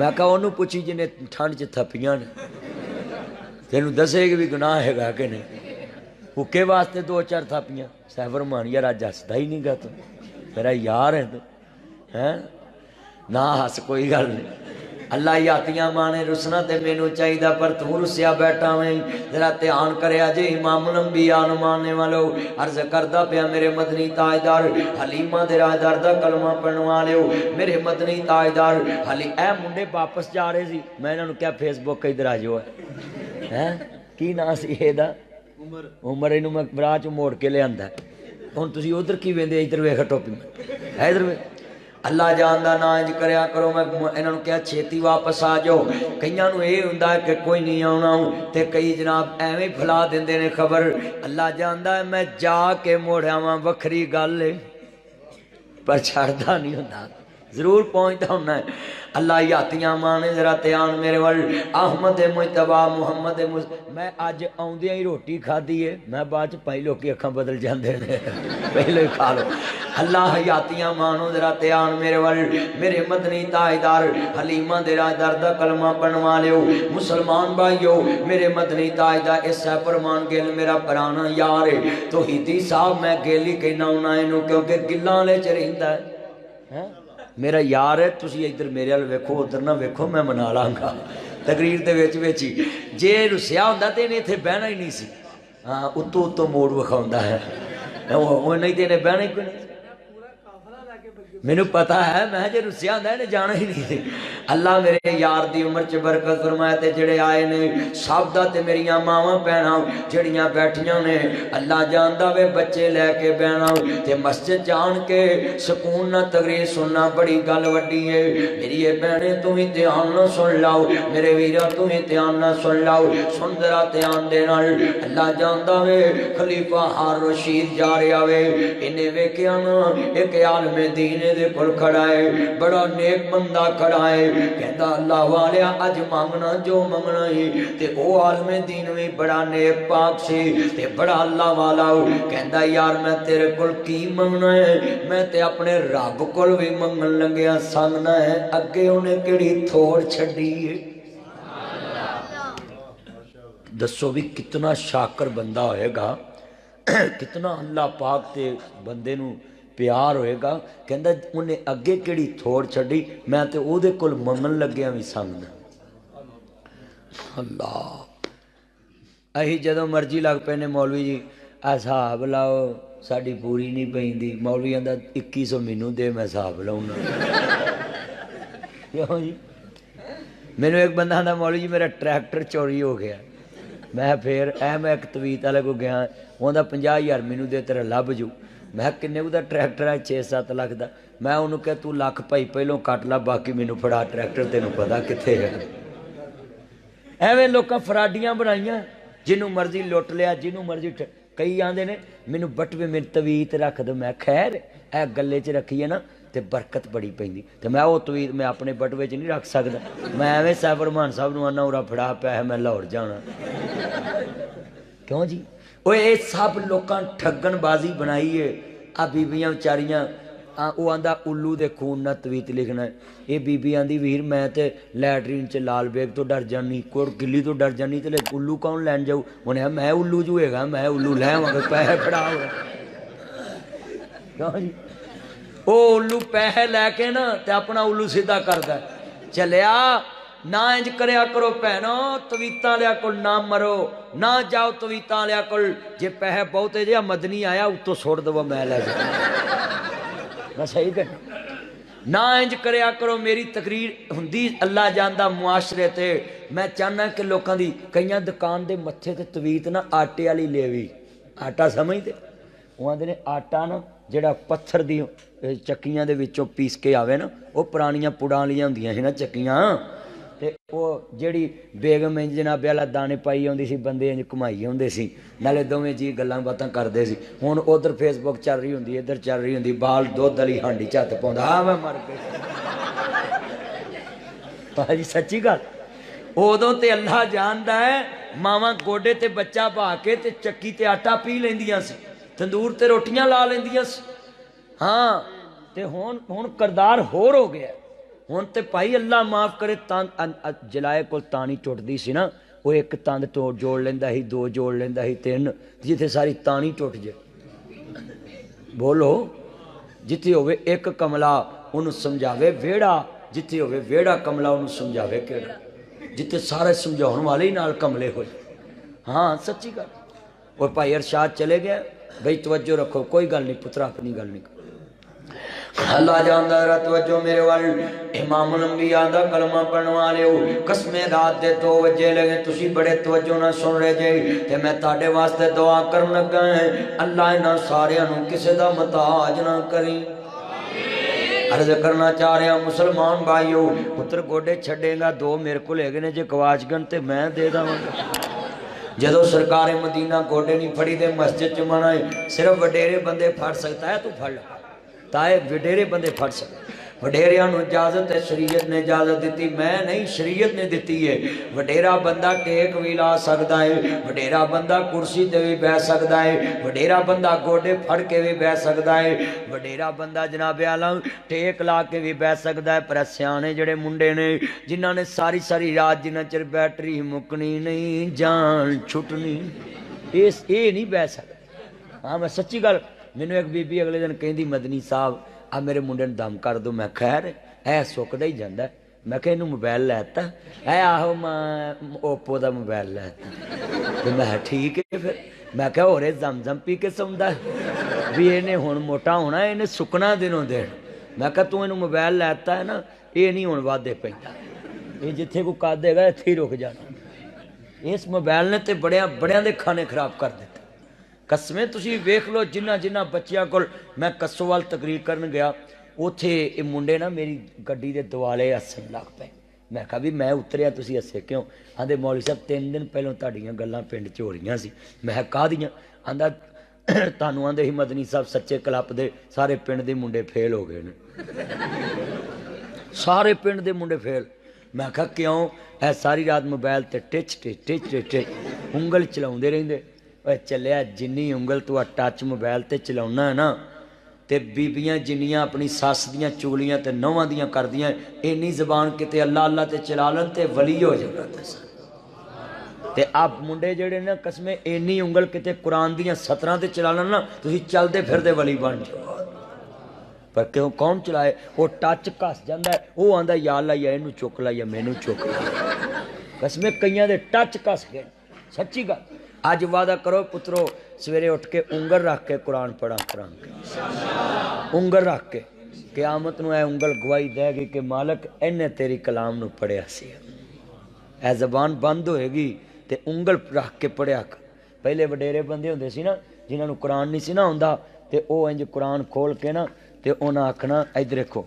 میں کہا انہوں پوچھی جنہیں ٹھنڈ چ تھپیاں نے تینوں دسے کہ بھی گناہ ہے گا کہ نہیں حکے واسطے 2-4 تھپیاں سیفر مان یار اج ہسدا ہی نہیں گا تو میرا یار ہے تو ہیں نہ ہس کوئی گل نہیں اللہ یاتیاں مانے رسنا تے مینوں چاہیدا پر تو رسیا بیٹھا میں ذرا دھیان کریا جے امام الانبیاء نو ماننے والو عرض کردا پیا میرے مدنی تاجدار حلیمہ دے راجدار دا کلمہ پڑھن والےو میرے مدنی تاجدار حلی اے منڈے واپس جا رہے سی میں انہاں نوں کیا فیس بک ادھر آ جاؤ ہیں کی نام سی اے دا عمر اینوں میں براہ چ موڑ کے لے آندا ہن تسی ادھر کی ویندے ادھر ویکھ ٹوپی ادھر ویکھ اللہ جاندا نا انج کریا کرو میں انہاں نوں کیا چھیتی واپس آ جاؤ کئیاں نوں اے ہوندا ہے کہ کوئی نہیں آونا تے کئی جناب ایویں پھلا دیندے نے خبر اللہ جاندا ہے میں جا کے موڑ آواں وکھری گل ہے پر چھڑدا نہیں ہوندا ضرور پہنچتا ہونا ہے اللہ یاتیاں مانے ذرا دھیان میرے ول احمد مجتبی محمد میں اج آوندیاں ہی روٹی کھادی ہے میں بعد پہلے لوکی اکھاں بدل جاندے نے پہلے کھا لو اللہ یاتیاں مانو ذرا دھیان میرے ول میرے مدنی تاجدار حلیمہ دے راجدار دا کلمہ پڑھن والےو مسلمان بھائیو میرے مدنی تاجدار اس فرمان گل میرا پرانا یار ہے توحیدی صاحب میں گیلی کہنا ہونا اینو کیونکہ گلاں لے چ رہندا ہے میرا یار ہے تسی ادھر میرے ول ویکھو ادھر نہ ویکھو میں منا لاں گا تقریر دے وچ ہی جے رسیا ہوندا تے نے ایتھے بہنا ہی نہیں سی ہاں اتو موڑ وکھاوندا ہے وہ نہیں تے نے بہنا ہی کوئی نہیں مینوں پتا ہے میں جے رسیا ہوندا نے جانا ہی نہیں سی اللہ میرے یار دی عمر چ برکت فرمائے تے جڑے آئے نے سب دا تے میریاں ماواں بہناں جڑیاں بیٹھیاں نے اللہ جاندا وے بچے لے کے بہنا تے مسجد جان کے سکون نہ تقریر سننا بڑی گل وڈی ہے میری اے بہنے تو ہی دھیان نہ سن لاؤ میرے ویرا تو ہی دھیان نہ سن لاؤ سن ذرا دھیان دے نال اللہ جاندا وے خلیفہ ہارون رشید جا رہا وے انہیں ویکھیا نا ایک عالم دین دے کول کھڑا ہے بڑا نیک بندہ کھڑا ہے کہندا اللہ والیا اج مانگنا جو منگنا ہے تے او عالم دین وی بڑا نیک پاک سی تے بڑا اللہ والا کہندا یار میں تیرے کول کی منگنا ہے میں تے اپنے رب کول وی منگن لگیا سنگنا ہے اگے انہیں کیڑی تھوڑ چھڈی ہے دسو بھی کتنا شاکر بندہ ہوئے گا کتنا اللہ پاک تے بندے نو پیار ہوئے گا کہندا انہیں اگے کیڑی تھوڑ چھڈی میں تے او دے کول منگن لگیا وی سنگنا اللہ اہی جدوں مرضی لگ پے نے مولوی جی حساب لاؤ ساڈی پوری نہیں پیندی مولوی آندا 2100 مینوں دے میں حساب لاؤنا کیوں جی مینوں ایک بندہ آندا مولوی جی میرا ٹریکٹر چوری ہو گیا میں پھر میں ایک تویت والے کو گیا وہ 50,000 مینوں دے تیرا لب جو میں کنے دا ٹریکٹر ہے 6-7 لاکھ دا میں انہوں کہ تو لاکھ پائی پہلوں کٹ لا باقی مینوں پھڑا ٹریکٹر تینوں پتا کتنے ہے ایویں لوکاں فراڈیاں بنائیاں جنوں مرضی لٹ لیا جنوں مرضی کئی آندے نے مینوں بٹوے میری تویت رکھ دو میں خیر اے گلے چ رکھیے نا تے برکت بڑی پیندی تے میں وہ تویت میں اپنے بٹوے چ نہیں رکھ سکدا میں ایویں سیف رحمان صاحب نوں آنا اورا پھڑا پیا ہے میں لاہور جانا کیوں جی وہ یہ سب لوکاں ٹھگن بازی بنائی ہے آ بیبیاں بیچاریاں وہ آندا الو دے خون نہ تویت لکھنا ہے یہ بیبی آندی ویر میں تے لیٹرین چ لال بیگ تو ڈر جانی کوڑ گلی تو ڈر جانی تے الو کون لین جاؤ انہیں میں الو جو ہے گا میں الو لے آواں گا پیسے پھڑا ہو کیوں جی وہ الو پیسے لے کے نا تے اپنا الو سیدھا کردا ہے چلیا نہ انج کریا کرو بہنو تویتاں لیا کول نہ مرو نہ جاؤ تویتاں لیا کول جے پیسے بہتے جے مدنی آیا اتوں سوڑ دو میں لے جا میں صحیح کہنا نہ انج کریا کرو میری تقریر ہوندی اللہ جاندا معاشرے تے میں چاہنا کہ لوکاں دی کئیاں دکان دے متھے تے تویت نہ آٹے والی لیوی آٹا سمجھتے وہ آندے نے آٹا نا جڑا پتھر دی چکیاں دے وچوں پیس کے آوے نا وہ پرانیاں پڑاں والیاں ہوندیاں سی نا چکیاں تے وہ جڑی بیگم جناب والا دانے پائی ہوندی سی بندے انج کمائی ہوندے سی نالے دوویں جی گلاں باتاں کردے سی ہن ادھر فیس بک چل رہی ہوندی ادھر چل رہی ہوندی بال دودھ والی ہانڈی چت پاوندا میں مر گیا بھائی سچی گل ادوں تے اللہ جاندا ہے ماواں گوڈے تے بچہ پا کے تے چکی تے آٹا پی لیندیاں سی تندور تے روٹیاں لا لیندیاں سی ہاں تے ہن کردار ہور ہو گیا ہن تے بھائی اللہ معاف کرے جلائے کول تانی ٹوٹدی سی نا وہ ایک تند جوڑ لیندا سی دو جوڑ لیندا سی تین جتھے ساری تانی ٹوٹ جائے بولو جتھے ہوئے ایک کملا انہوں سمجھاوے ویڑا جتھے ہوئے ویڑا کملا انہوں سمجھاوے کیڑا جتھے سارے سمجھاؤن والے ہی نال کملے ہوئے ہاں سچی گل اور بھائی ارشاد چلے گئے بھئی توجہ رکھو کوئی گل نہیں پترا اپنی گل نہیں اللہ جاندہ رہا توجہ میرے وال امام الانبیاء دا کلمہ پڑھنوا لے ہو قسمیں رات دے 2 بجے لگے تسی بڑے توجہ نہ سن رہے جائے تے میں تاڑے واسطے دعا کرن لگا ہے اللہ انہاں سارے انہوں کسے دا محتاج نہ کریں عرض کرنا چاہ رہے ہیں مسلمان بھائیو پتر گوڑے چھڑے گا 2 میرے کو لے گئے جے گواچ گن تے میں دے دا ہوں جدو سرکار مدینہ گوڑے نہیں پھڑی دے مسجد چمانا ہے صرف وڈیرے بندے پھڑ سکتا ہے تو پھڑ لگا تائے وڈیرے بندے پھڑ سکتے وڈیریاں نو اجازت ہے شریعت نے اجازت دیتی میں نہیں شریعت نے دیتی ہے وڈیرا بندہ ٹیک بھی لا سکتا ہے وڈیرا بندہ کرسی تے بھی بہ سکتا ہے وڈیرا بندہ گوڑے پھڑ کے بھی بہ سکتا ہے وڈیرا بندہ جناب عالم ٹیک لا کے بھی بہ سکتا ہے پر سیانے جڑے منڈے نے جنہاں نے ساری رات جنہ چر بیٹری مکنی نہیں جان چھٹنی اے نہیں بہ سکتا ہاں میں سچی گل مینوں ایک بی بی اگلے دن کہندی مدنی صاحب آ میرے منڈے نے دم کر دو میں خیر اے سکدا ہی جاندا میں کہ اینوں موبائل لیتا اے آہو میں اوپو دا موبائل لیتا تے میں ٹھیک ہے پھر میں کہ ہورے زمزم پی کے سوندا بھی اینے ہن موٹا ہونا اینے سکنا دنوں دین میں کہ تو اینوں موبائل لیتا ہے نا اے نہیں ہن وعدے پیندا اے جتھے کو کر دے گا ایتھے ہی رک جانا اس موبائل نے تے بڑیاں دے کھانے خراب کر دیتے قسمیں تسی ویکھ لو جنہ بچیاں کول میں کسوال تقریر کرن گیا اوتھے اے منڈے نا میری گڈی دے دوالے ہسن لگ پے میں کہا بھی میں اتریا تسی ہسے کیوں آندے مولوی صاحب 3 دن پہلوں تہاڈیاں گلاں پنڈ چ ہو رہیاں سی میں کہا دیاں آندا تانوں آندے ہی مدنی صاحب سچے کلپ دے سارے پنڈ دے منڈے فیل ہو گئے نے سارے پنڈ دے منڈے فیل میں کہا کیوں اے ساری رات موبائل تے ٹچ انگل چلاوندے رہندے اوے چلیا جنی انگل تو ٹچ موبائل تے چلاونا ہے نا تے بیبیاں جنیاں اپنی ساس دیاں چگلیاں تے نواں دیاں کردیاں اینی زبان کتے اللہ اللہ تے چلا لن تے ولی ہو جانا تے آپ منڈے جڑے نا قسمیں اینی انگل کتے قرآن دیاں 17 تے چلا لن نا تسی چل دے پھر دے ولی بن جاؤ پر کیوں کون چلائے وہ ٹچ کس جاندہ ہے وہ آندہ یا اللہ یا اینو چک لا یا مینو چک لا قسمیں کئیاں دے ٹچ کس گئے سچی گا آج وعدہ کرو پترو سویرے اٹھ کے انگل رکھ کے قرآن پڑھا قرآن کے انگل رکھ کے قیامت نو اے انگل گواہی دے گی کہ مالک اینے تیری کلام نو پڑھیا سی اے زبان بند ہوئے گی تے انگل رکھ کے پڑھیا کر پہلے وڈیرے بندے ہوندے سی نا جنہاں نو قرآن نہیں سی نا ہوندا تے او انج قرآن کھول کے نا تے اونا آکھنا ادھر دیکھو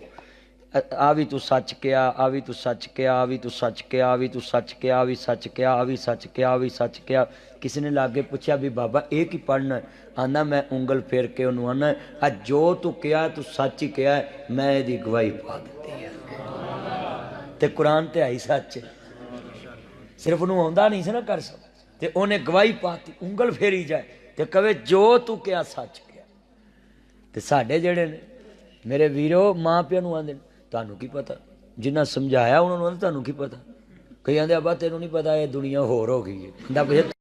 آوی تو سچ کیا آوی تو سچ کیا آوی تو سچ کیا آوی تو سچ کیا آوی سچ کیا آوی سچ کیا آوی سچ کیا کسی نے لاگے پوچھا بھی بابا ایک ہی پڑھنا ہے آنا میں انگل پھیر کے انہوں آنا ہے جو تو کیا تو سچ ہی کیا ہے میں دی گواہی پا دیتی ہے تے قرآن تے آئی سچ ہے صرف انہوں ہوندہ نہیں سے نا کر سکتا تے انہیں گواہی پاتی انگل پھیری جائے تے کہے جو تو کیا سچ کیا تے ساڑھے جڑے نے میرے ویرو ماں پہ انہوں آندے تانوں کی پتا جنہ سمجھایا انہوں نے تانوں کی پتا کئی آندے ابا تینوں نہیں پتا یہ دنیا ہور ہو گئی ہے